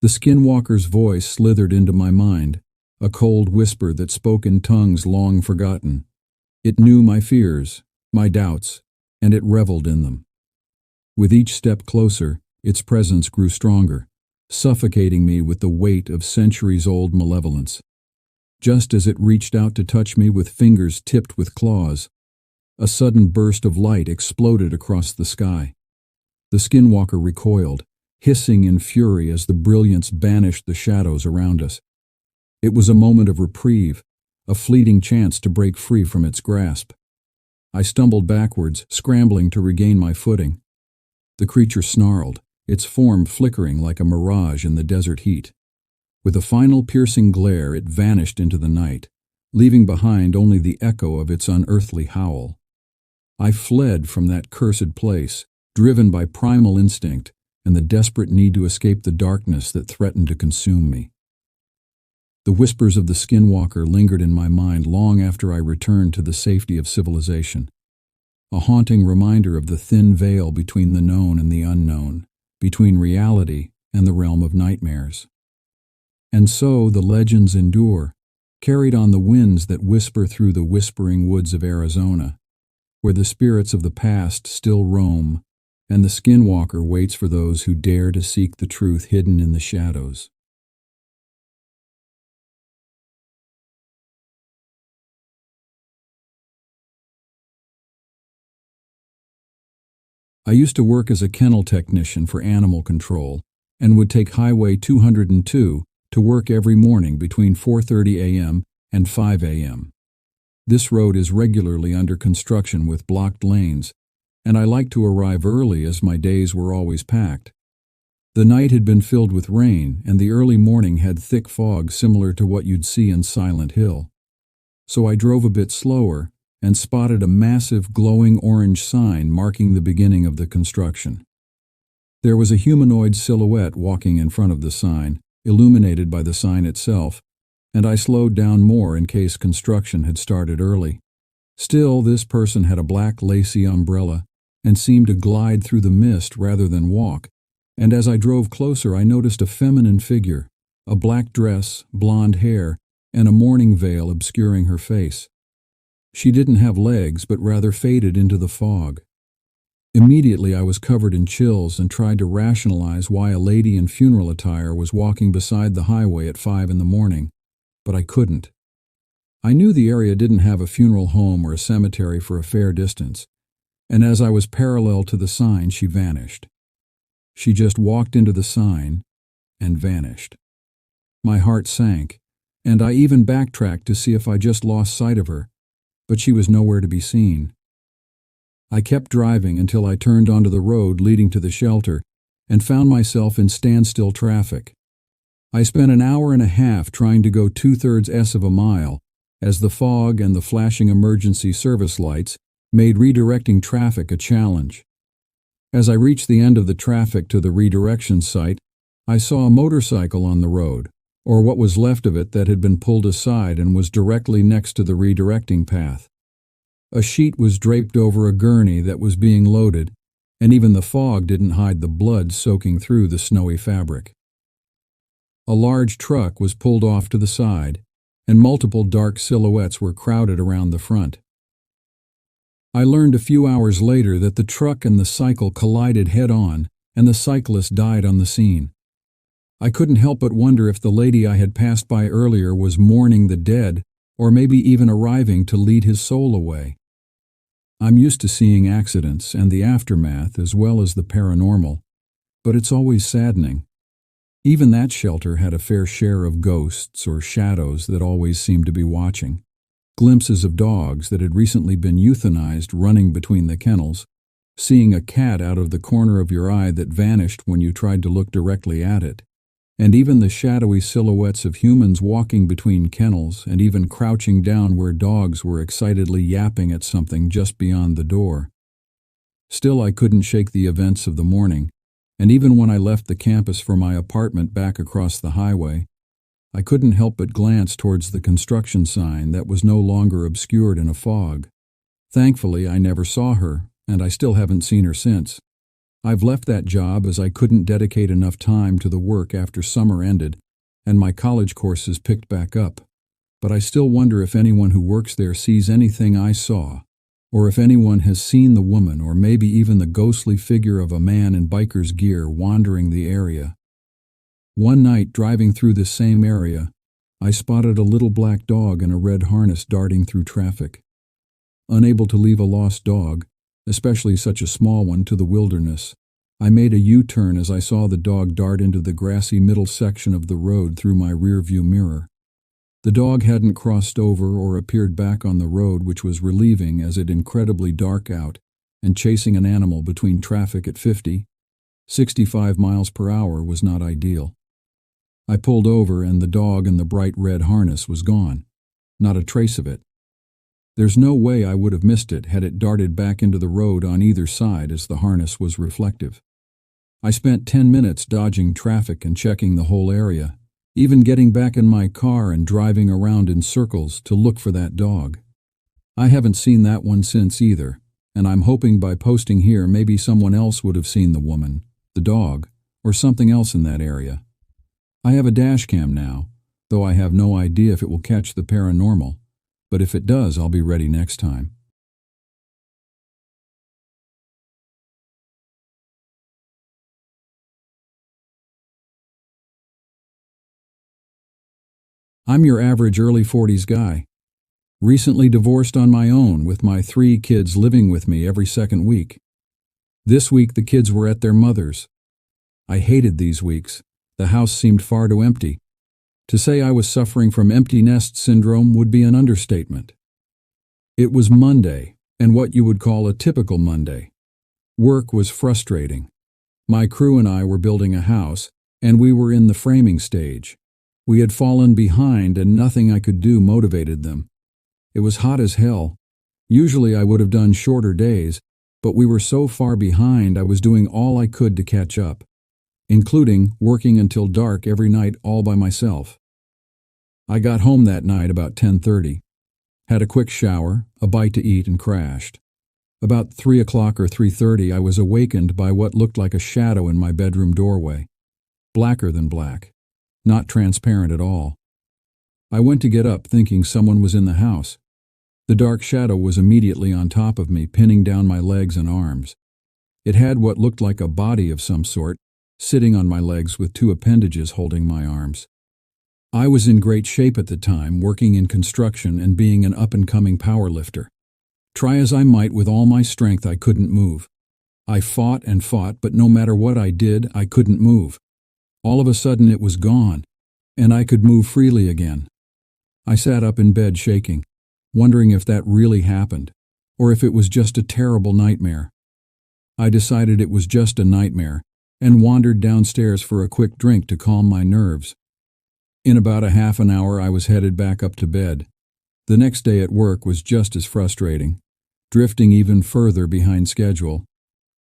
The skinwalker's voice slithered into my mind, a cold whisper that spoke in tongues long forgotten. It knew my fears, my doubts, and it reveled in them. With each step closer, its presence grew stronger, suffocating me with the weight of centuries-old malevolence. Just as it reached out to touch me with fingers tipped with claws, A sudden burst of light exploded across the sky. The skinwalker recoiled, hissing in fury as the brilliance banished the shadows around us. It was a moment of reprieve, a fleeting chance to break free from its grasp. I stumbled backwards, scrambling to regain my footing. The creature snarled, its form flickering like a mirage in the desert heat. With a final piercing glare, it vanished into the night, leaving behind only the echo of its unearthly howl. I fled from that cursed place, driven by primal instinct and the desperate need to escape the darkness that threatened to consume me. The whispers of the skinwalker lingered in my mind long after I returned to the safety of civilization, a haunting reminder of the thin veil between the known and the unknown, between reality and the realm of nightmares. And so the legends endure, carried on the winds that whisper through the whispering woods of Arizona, where the spirits of the past still roam, and the skinwalker waits for those who dare to seek the truth hidden in the shadows. I used to work as a kennel technician for animal control and would take Highway 202 to work every morning between 4:30 a.m. and 5 a.m. This road is regularly under construction with blocked lanes, and I liked to arrive early as my days were always packed. The night had been filled with rain, and the early morning had thick fog similar to what you'd see in Silent Hill. So I drove a bit slower and spotted a massive glowing orange sign marking the beginning of the construction. There was a humanoid silhouette walking in front of the sign, illuminated by the sign itself, and I slowed down more in case construction had started early. Still, this person had a black lacy umbrella and seemed to glide through the mist rather than walk, and as I drove closer I noticed a feminine figure, a black dress, blonde hair, and a mourning veil obscuring her face. She didn't have legs, but rather faded into the fog. Immediately I was covered in chills and tried to rationalize why a lady in funeral attire was walking beside the highway at 5 in the morning, but I couldn't. I knew the area didn't have a funeral home or a cemetery for a fair distance, and as I was parallel to the sign, she vanished. She just walked into the sign and vanished. My heart sank, and I even backtracked to see if I just lost sight of her, but she was nowhere to be seen. I kept driving until I turned onto the road leading to the shelter and found myself in standstill traffic. I spent an hour and a half trying to go 2/3 of a mile as the fog and the flashing emergency service lights made redirecting traffic a challenge. As I reached the end of the traffic to the redirection site, I saw a motorcycle on the road, or what was left of it that had been pulled aside and was directly next to the redirecting path. A sheet was draped over a gurney that was being loaded, and even the fog didn't hide the blood soaking through the snowy fabric. A large truck was pulled off to the side, and multiple dark silhouettes were crowded around the front. I learned a few hours later that the truck and the cycle collided head-on, and the cyclist died on the scene. I couldn't help but wonder if the lady I had passed by earlier was mourning the dead, or maybe even arriving to lead his soul away. I'm used to seeing accidents and the aftermath as well as the paranormal, but it's always saddening. Even that shelter had a fair share of ghosts or shadows that always seemed to be watching. Glimpses of dogs that had recently been euthanized running between the kennels, seeing a cat out of the corner of your eye that vanished when you tried to look directly at it, and even the shadowy silhouettes of humans walking between kennels and even crouching down where dogs were excitedly yapping at something just beyond the door. Still, I couldn't shake the events of the morning, and even when I left the campus for my apartment back across the highway, I couldn't help but glance towards the construction sign that was no longer obscured in a fog. Thankfully, I never saw her, and I still haven't seen her since. I've left that job as I couldn't dedicate enough time to the work after summer ended, and my college courses picked back up. But I still wonder if anyone who works there sees anything I saw, or if anyone has seen the woman or maybe even the ghostly figure of a man in biker's gear wandering the area. One night, driving through this same area, I spotted a little black dog in a red harness darting through traffic. Unable to leave a lost dog, especially such a small one, to the wilderness, I made a U-turn as I saw the dog dart into the grassy middle section of the road through my rearview mirror. The dog hadn't crossed over or appeared back on the road, which was relieving as it incredibly dark out, and chasing an animal between traffic at 50, 65 miles per hour was not ideal. I pulled over and the dog in the bright red harness was gone. Not a trace of it. There's no way I would have missed it had it darted back into the road on either side, as the harness was reflective. I spent 10 minutes dodging traffic and checking the whole area, even getting back in my car and driving around in circles to look for that dog. I haven't seen that one since either, and I'm hoping by posting here maybe someone else would have seen the woman, the dog, or something else in that area. I have a dash cam now, though I have no idea if it will catch the paranormal, but if it does, I'll be ready next time. I'm your average early 40s guy. Recently divorced on my own, with my 3 kids living with me every second week. This week the kids were at their mother's. I hated these weeks. The house seemed far too empty. To say I was suffering from empty nest syndrome would be an understatement. It was Monday, and what you would call a typical Monday. Work was frustrating. My crew and I were building a house, and we were in the framing stage. We had fallen behind, and nothing I could do motivated them. It was hot as hell. Usually I would have done shorter days, but we were so far behind I was doing all I could to catch up, including working until dark every night all by myself. I got home that night about 10:30, had a quick shower, a bite to eat, and crashed. About 3 o'clock or 3:30 I was awakened by what looked like a shadow in my bedroom doorway. Blacker than black, not transparent at all. I went to get up thinking someone was in the house. The dark shadow was immediately on top of me, pinning down my legs and arms. It had what looked like a body of some sort, sitting on my legs with 2 appendages holding my arms. I was in great shape at the time, working in construction and being an up-and-coming powerlifter. Try as I might with all my strength, I couldn't move. I fought and fought, but no matter what I did, I couldn't move. All of a sudden it was gone, and I could move freely again. I sat up in bed shaking, wondering if that really happened, or if it was just a terrible nightmare. I decided it was just a nightmare, and wandered downstairs for a quick drink to calm my nerves. In about a half an hour I was headed back up to bed. The next day at work was just as frustrating, drifting even further behind schedule.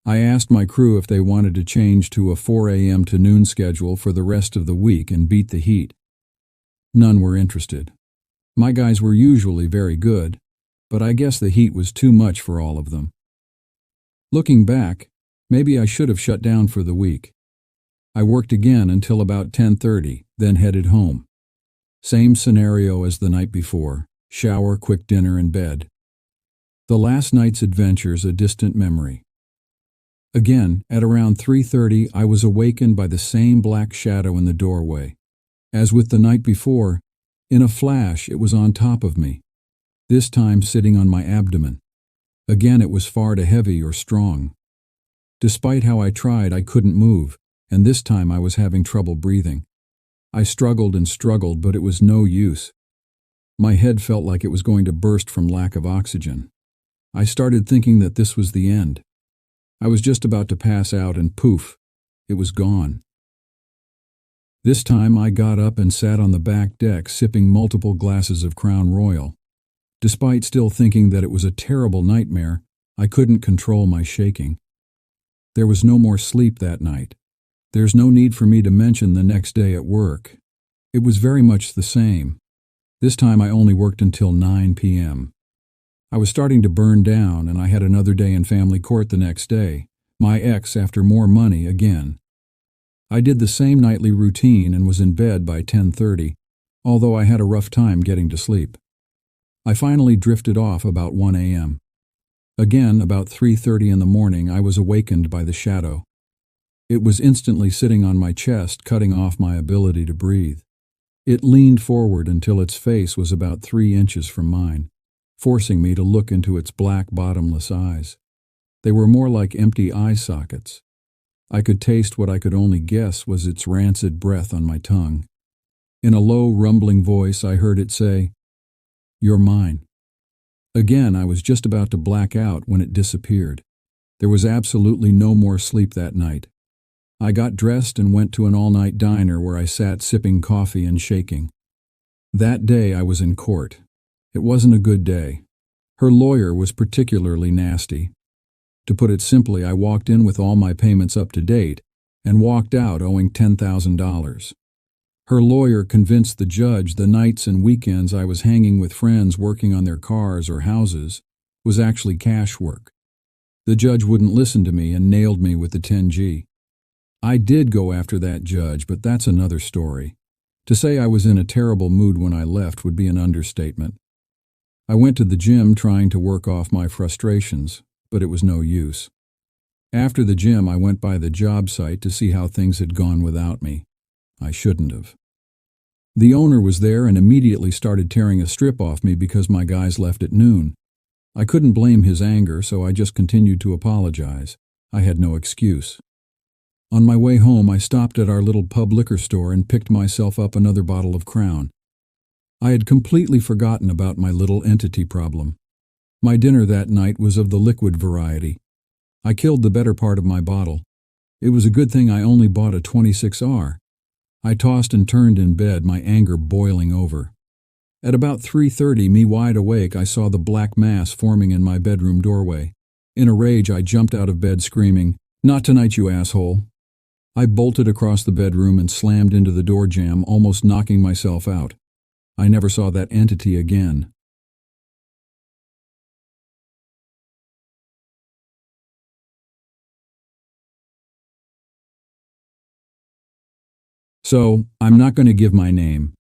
I asked my crew if they wanted to change to a 4 a.m. to noon schedule for the rest of the week and beat the heat. None were interested. My guys were usually very good, but I guess the heat was too much for all of them. Looking back, maybe I should have shut down for the week. I worked again until about 10:30, then headed home. Same scenario as the night before: shower, quick dinner, and bed. The last night's adventures a distant memory. Again, at around 3:30, I was awakened by the same black shadow in the doorway. As with the night before, in a flash it was on top of me, this time sitting on my abdomen. Again it was far too heavy or strong. Despite how I tried, I couldn't move, and this time I was having trouble breathing. I struggled and struggled, but it was no use. My head felt like it was going to burst from lack of oxygen. I started thinking that this was the end. I was just about to pass out, and poof, it was gone. This time I got up and sat on the back deck sipping multiple glasses of Crown Royal. Despite still thinking that it was a terrible nightmare, I couldn't control my shaking. There was no more sleep that night. There's no need for me to mention the next day at work. It was very much the same. This time I only worked until 9 p.m. I was starting to burn down, and I had another day in family court the next day, my ex after more money again. I did the same nightly routine and was in bed by 10:30, although I had a rough time getting to sleep. I finally drifted off about 1 a.m. Again, about 3:30 in the morning, I was awakened by the shadow. It was instantly sitting on my chest, cutting off my ability to breathe. It leaned forward until its face was about 3 inches from mine. forcing me to look into its black, bottomless eyes. They were more like empty eye sockets. I could taste what I could only guess was its rancid breath on my tongue. In a low, rumbling voice, I heard it say, "You're mine." Again, I was just about to black out when it disappeared. There was absolutely no more sleep that night. I got dressed and went to an all-night diner where I sat sipping coffee and shaking. That day I was in court. It wasn't a good day. Her lawyer was particularly nasty. To put it simply, I walked in with all my payments up to date and walked out owing $10,000. Her lawyer convinced the judge the nights and weekends I was hanging with friends working on their cars or houses was actually cash work. The judge wouldn't listen to me and nailed me with the 10G. I did go after that judge, but that's another story. To say I was in a terrible mood when I left would be an understatement. I went to the gym trying to work off my frustrations, but it was no use. After the gym, I went by the job site to see how things had gone without me. I shouldn't have. The owner was there and immediately started tearing a strip off me because my guys left at noon. I couldn't blame his anger, so I just continued to apologize. I had no excuse. On my way home, I stopped at our little pub liquor store and picked myself up another bottle of Crown. I had completely forgotten about my little entity problem. My dinner that night was of the liquid variety. I killed the better part of my bottle. It was a good thing I only bought a 26R. I tossed and turned in bed, my anger boiling over. At about 3:30, me wide awake, I saw the black mass forming in my bedroom doorway. In a rage, I jumped out of bed screaming, "Not tonight, you asshole!" I bolted across the bedroom and slammed into the door jamb, almost knocking myself out. I never saw that entity again. So, I'm not going to give my name,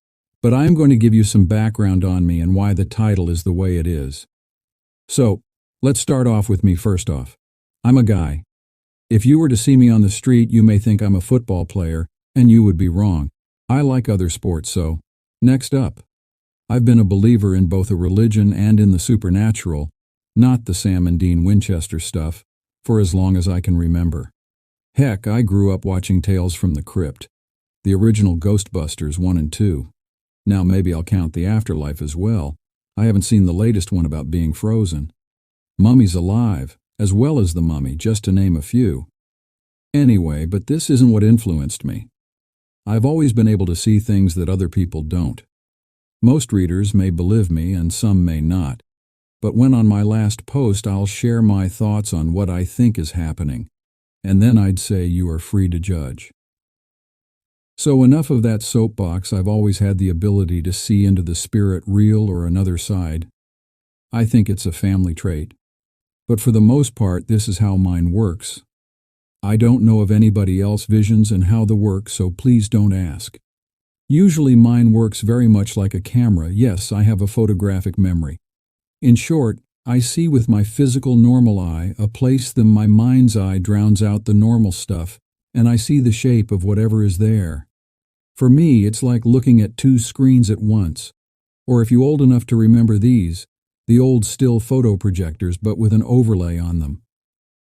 but I am going to give you some background on me and why the title is the way it is. So, let's start off with me first off. I'm a guy. If you were to see me on the street, you may think I'm a football player, and you would be wrong. I like other sports, so. Next up. I've been a believer in both a religion and in the supernatural, not the Sam and Dean Winchester stuff, for as long as I can remember. Heck, I grew up watching Tales from the Crypt, the original Ghostbusters 1 and 2. Now maybe I'll count the Afterlife as well. I haven't seen the latest one about being frozen. Mummies Alive, as well as The Mummy, just to name a few. Anyway, but this isn't what influenced me. I've always been able to see things that other people don't. Most readers may believe me and some may not, but when on my last post I'll share my thoughts on what I think is happening, and then I'd say you are free to judge. So enough of that soapbox. I've always had the ability to see into the spirit, real or another side. I think it's a family trait. But for the most part, this is how mine works. I don't know of anybody else's visions and how they work, so please don't ask. Usually mine works very much like a camera. Yes, I have a photographic memory. In short, I see with my physical normal eye a place that my mind's eye drowns out the normal stuff, and I see the shape of whatever is there. For me, it's like looking at two screens at once. Or if you're old enough to remember these, the old still photo projectors but with an overlay on them.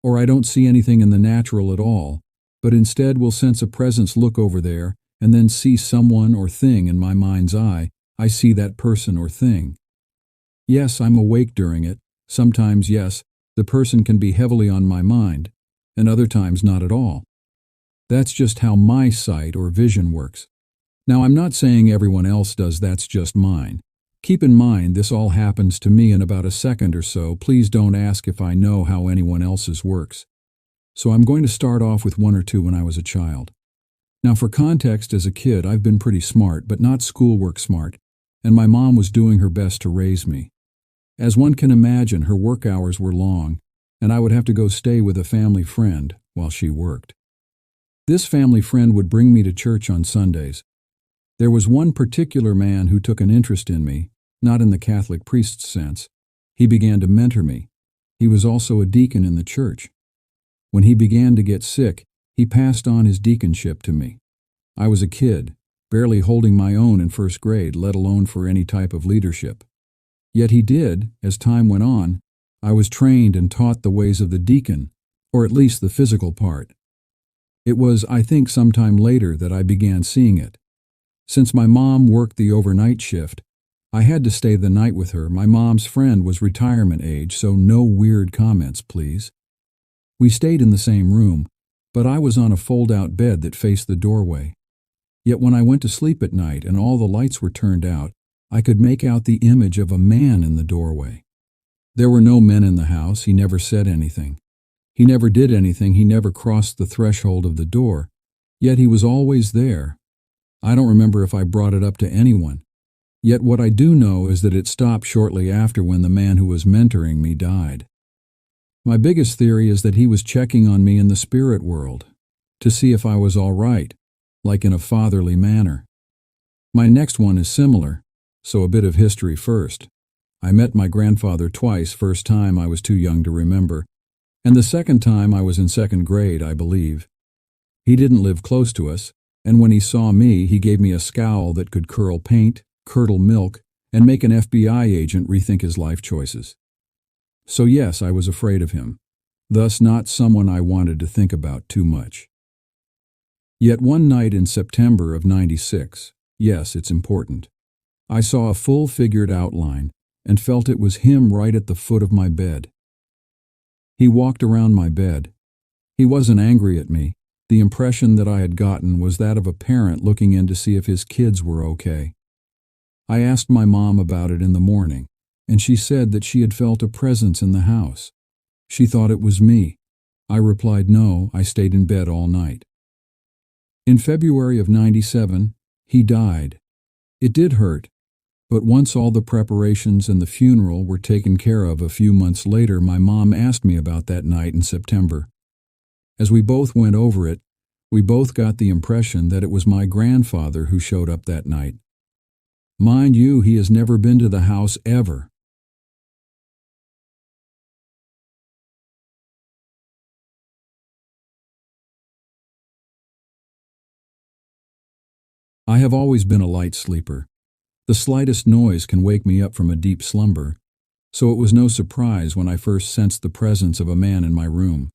Or I don't see anything in the natural at all, but instead will sense a presence look over there and then see someone or thing in my mind's eye. I see that person or thing. Yes, I'm awake during it. Sometimes, yes, the person can be heavily on my mind, and other times not at all. That's just how my sight or vision works. Now, I'm not saying everyone else does, that's just mine. Keep in mind, this all happens to me in about a second or so. Please don't ask if I know how anyone else's works. So I'm going to start off with one or two when I was a child. Now, for context, as a kid, I've been pretty smart, but not schoolwork smart, and my mom was doing her best to raise me. As one can imagine, her work hours were long, and I would have to go stay with a family friend while she worked. This family friend would bring me to church on Sundays. There was one particular man who took an interest in me, not in the Catholic priest's sense. He began to mentor me. He was also a deacon in the church. When he began to get sick, he passed on his deaconship to me. I was a kid, barely holding my own in first grade, let alone for any type of leadership. Yet he did, as time went on. I was trained and taught the ways of the deacon, or at least the physical part. It was, I think, sometime later that I began seeing it. Since my mom worked the overnight shift, I had to stay the night with her. My mom's friend was retirement age, so no weird comments, please. We stayed in the same room, but I was on a fold-out bed that faced the doorway. Yet when I went to sleep at night and all the lights were turned out, I could make out the image of a man in the doorway. There were no men in the house. He never said anything. He never did anything. He never crossed the threshold of the door. Yet he was always there. I don't remember if I brought it up to anyone. Yet what I do know is that it stopped shortly after when the man who was mentoring me died. My biggest theory is that he was checking on me in the spirit world, to see if I was all right, like in a fatherly manner. My next one is similar, so a bit of history first. I met my grandfather twice. First time I was too young to remember, and the second time I was in second grade, I believe. He didn't live close to us, and when he saw me, he gave me a scowl that could curl paint, curdle milk, and make an FBI agent rethink his life choices. So yes, I was afraid of him, thus not someone I wanted to think about too much. Yet one night in September of '96, yes, it's important, I saw a full-figured outline and felt it was him right at the foot of my bed. He walked around my bed. He wasn't angry at me. The impression that I had gotten was that of a parent looking in to see if his kids were okay. I asked my mom about it in the morning, and she said that she had felt a presence in the house. She thought it was me. I replied no, I stayed in bed all night. In February of '97, he died. It did hurt, but once all the preparations and the funeral were taken care of a few months later, my mom asked me about that night in September. As we both went over it, we both got the impression that it was my grandfather who showed up that night. Mind you, he has never been to the house ever. I have always been a light sleeper. The slightest noise can wake me up from a deep slumber, so it was no surprise when I first sensed the presence of a man in my room.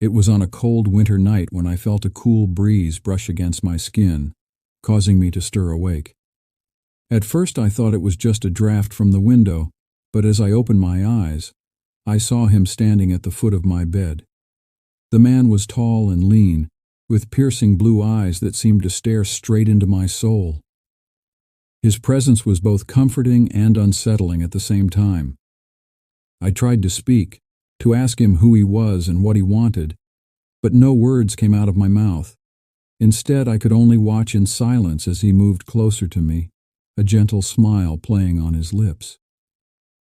It was on a cold winter night when I felt a cool breeze brush against my skin, causing me to stir awake. At first I thought it was just a draft from the window, but as I opened my eyes, I saw him standing at the foot of my bed. The man was tall and lean, with piercing blue eyes that seemed to stare straight into my soul. His presence was both comforting and unsettling at the same time. I tried to speak, to ask him who he was and what he wanted, but no words came out of my mouth. Instead, I could only watch in silence as he moved closer to me, a gentle smile playing on his lips.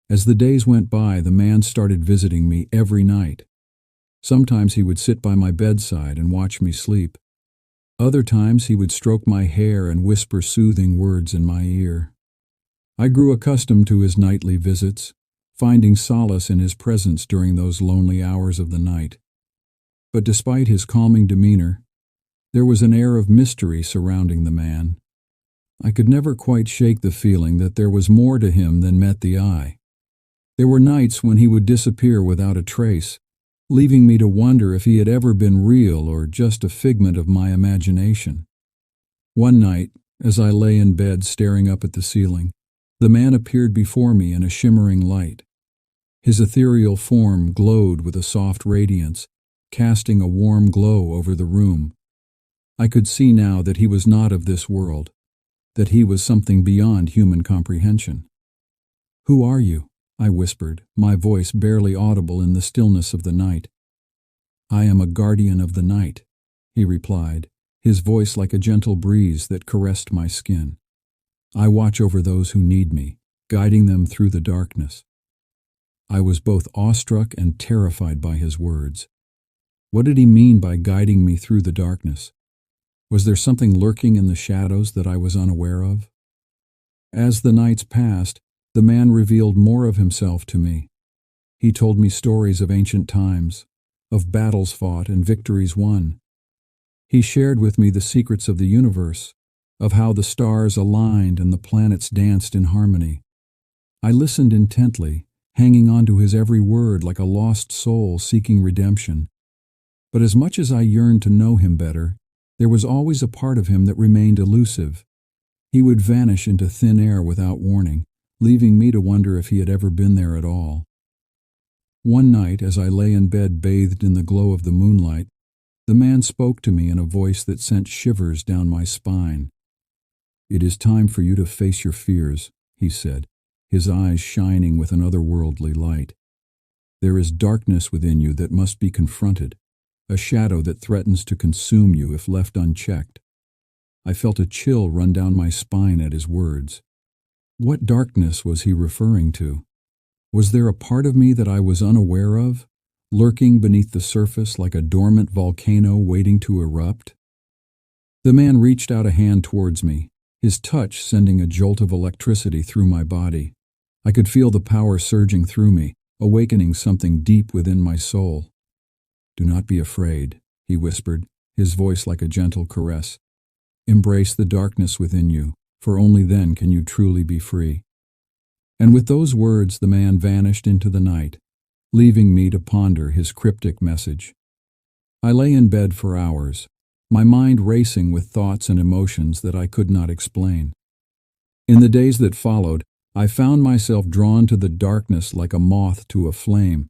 As the days went by, the man started visiting me every night. Sometimes he would sit by my bedside and watch me sleep. Other times he would stroke my hair and whisper soothing words in my ear. I grew accustomed to his nightly visits, finding solace in his presence during those lonely hours of the night. But despite his calming demeanor, there was an air of mystery surrounding the man. I could never quite shake the feeling that there was more to him than met the eye. There were nights when he would disappear without a trace, leaving me to wonder if he had ever been real or just a figment of my imagination. One night, as I lay in bed staring up at the ceiling, the man appeared before me in a shimmering light. His ethereal form glowed with a soft radiance, casting a warm glow over the room. I could see now that he was not of this world, that he was something beyond human comprehension. "Who are you?" I whispered, my voice barely audible in the stillness of the night. "I am a guardian of the night," he replied, his voice like a gentle breeze that caressed my skin. "I watch over those who need me, guiding them through the darkness." I was both awestruck and terrified by his words. What did he mean by guiding me through the darkness? Was there something lurking in the shadows that I was unaware of? As the nights passed, the man revealed more of himself to me. He told me stories of ancient times, of battles fought and victories won. He shared with me the secrets of the universe, of how the stars aligned and the planets danced in harmony. I listened intently, hanging on to his every word like a lost soul seeking redemption. But as much as I yearned to know him better, there was always a part of him that remained elusive. He would vanish into thin air without warning, leaving me to wonder if he had ever been there at all. One night, as I lay in bed bathed in the glow of the moonlight, the man spoke to me in a voice that sent shivers down my spine. "It is time for you to face your fears," he said, his eyes shining with an otherworldly light. "There is darkness within you that must be confronted, a shadow that threatens to consume you if left unchecked." I felt a chill run down my spine at his words. What darkness was he referring to? Was there a part of me that I was unaware of, lurking beneath the surface like a dormant volcano waiting to erupt? The man reached out a hand towards me, his touch sending a jolt of electricity through my body. I could feel the power surging through me, awakening something deep within my soul. "Do not be afraid," he whispered, his voice like a gentle caress. "Embrace the darkness within you, for only then can you truly be free." And with those words the man vanished into the night, leaving me to ponder his cryptic message. I lay in bed for hours, my mind racing with thoughts and emotions that I could not explain. In the days that followed, I found myself drawn to the darkness like a moth to a flame.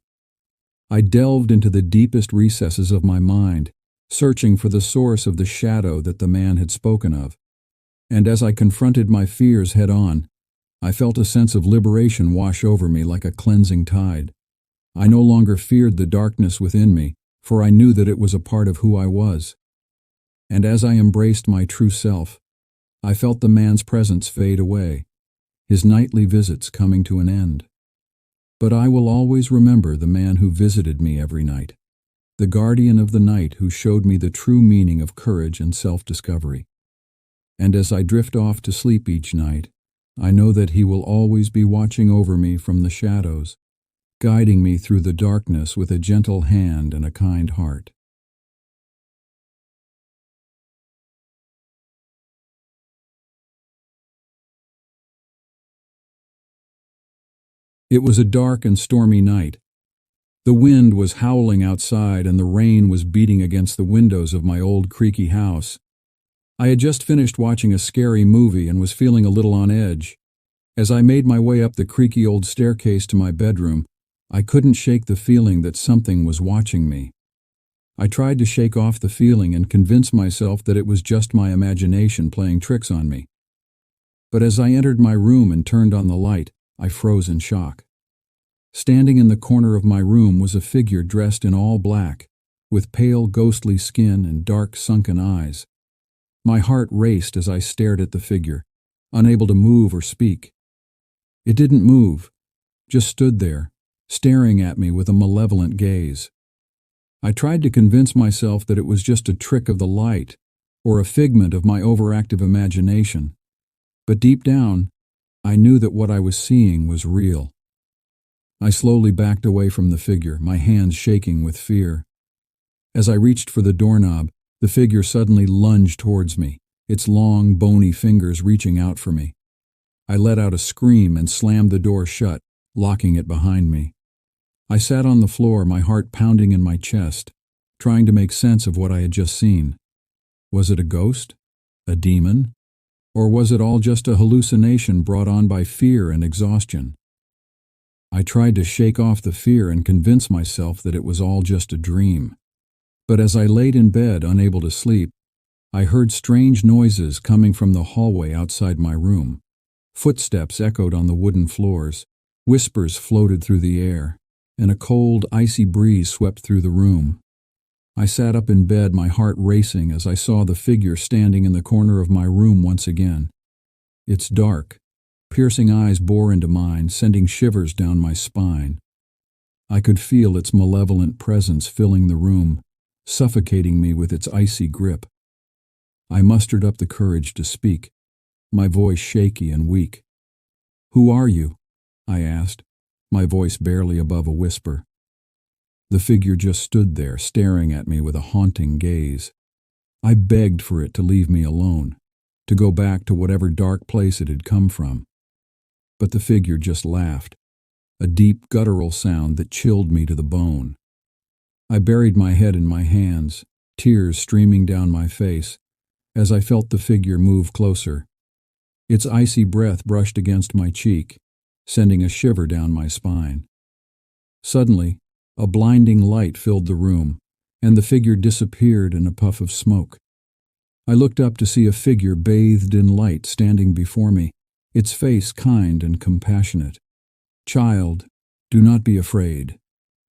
I delved into the deepest recesses of my mind, searching for the source of the shadow that the man had spoken of. And as I confronted my fears head-on, I felt a sense of liberation wash over me like a cleansing tide. I no longer feared the darkness within me, for I knew that it was a part of who I was. And as I embraced my true self, I felt the man's presence fade away, his nightly visits coming to an end. But I will always remember the man who visited me every night, the guardian of the night who showed me the true meaning of courage and self-discovery. And as I drift off to sleep each night, I know that he will always be watching over me from the shadows, guiding me through the darkness with a gentle hand and a kind heart. It was a dark and stormy night. The wind was howling outside and the rain was beating against the windows of my old creaky house. I had just finished watching a scary movie and was feeling a little on edge. As I made my way up the creaky old staircase to my bedroom, I couldn't shake the feeling that something was watching me. I tried to shake off the feeling and convince myself that it was just my imagination playing tricks on me. But as I entered my room and turned on the light, I froze in shock. Standing in the corner of my room was a figure dressed in all black, with pale ghostly skin and dark sunken eyes. My heart raced as I stared at the figure, unable to move or speak. It didn't move, just stood there, staring at me with a malevolent gaze. I tried to convince myself that it was just a trick of the light, or a figment of my overactive imagination. But deep down, I knew that what I was seeing was real. I slowly backed away from the figure, my hands shaking with fear. As I reached for the doorknob, the figure suddenly lunged towards me, its long, bony fingers reaching out for me. I let out a scream and slammed the door shut, locking it behind me. I sat on the floor, my heart pounding in my chest, trying to make sense of what I had just seen. Was it a ghost? A demon? Or was it all just a hallucination brought on by fear and exhaustion? I tried to shake off the fear and convince myself that it was all just a dream. But as I laid in bed, unable to sleep, I heard strange noises coming from the hallway outside my room. Footsteps echoed on the wooden floors, whispers floated through the air, and a cold, icy breeze swept through the room. I sat up in bed, my heart racing as I saw the figure standing in the corner of my room once again. Its dark, piercing eyes bore into mine, sending shivers down my spine. I could feel its malevolent presence filling the room, suffocating me with its icy grip. I mustered up the courage to speak, my voice shaky and weak. "Who are you?" I asked, my voice barely above a whisper. The figure just stood there, staring at me with a haunting gaze. I begged for it to leave me alone, to go back to whatever dark place it had come from. but the figure just laughed, a deep guttural sound that chilled me to the bone. I buried my head in my hands, tears streaming down my face, as I felt the figure move closer. Its icy breath brushed against my cheek, sending a shiver down my spine. Suddenly, a blinding light filled the room, and the figure disappeared in a puff of smoke. I looked up to see a figure bathed in light standing before me, its face kind and compassionate. "Child, do not be afraid,"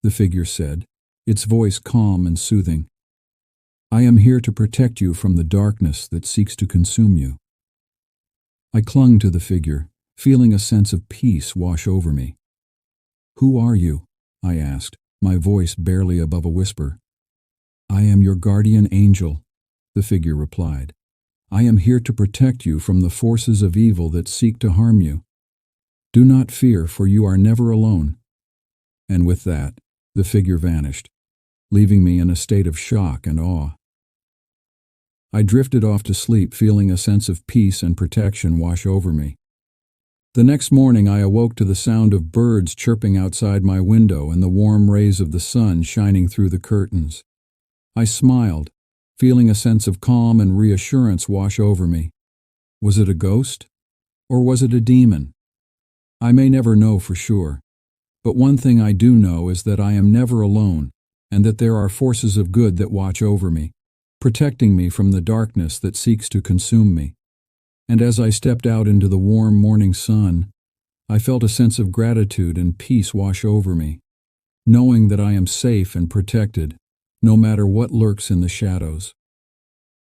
the figure said, its voice calm and soothing. "I am here to protect you from the darkness that seeks to consume you." I clung to the figure, feeling a sense of peace wash over me. "Who are you?" I asked, my voice barely above a whisper. "I am your guardian angel," the figure replied. "I am here to protect you from the forces of evil that seek to harm you. Do not fear, for you are never alone." And with that, the figure vanished, leaving me in a state of shock and awe. I drifted off to sleep, feeling a sense of peace and protection wash over me. The next morning I awoke to the sound of birds chirping outside my window and the warm rays of the sun shining through the curtains. I smiled, feeling a sense of calm and reassurance wash over me. Was it a ghost? Or was it a demon? I may never know for sure, but one thing I do know is that I am never alone, and that there are forces of good that watch over me, protecting me from the darkness that seeks to consume me. And as I stepped out into the warm morning sun, I felt a sense of gratitude and peace wash over me, knowing that I am safe and protected, no matter what lurks in the shadows.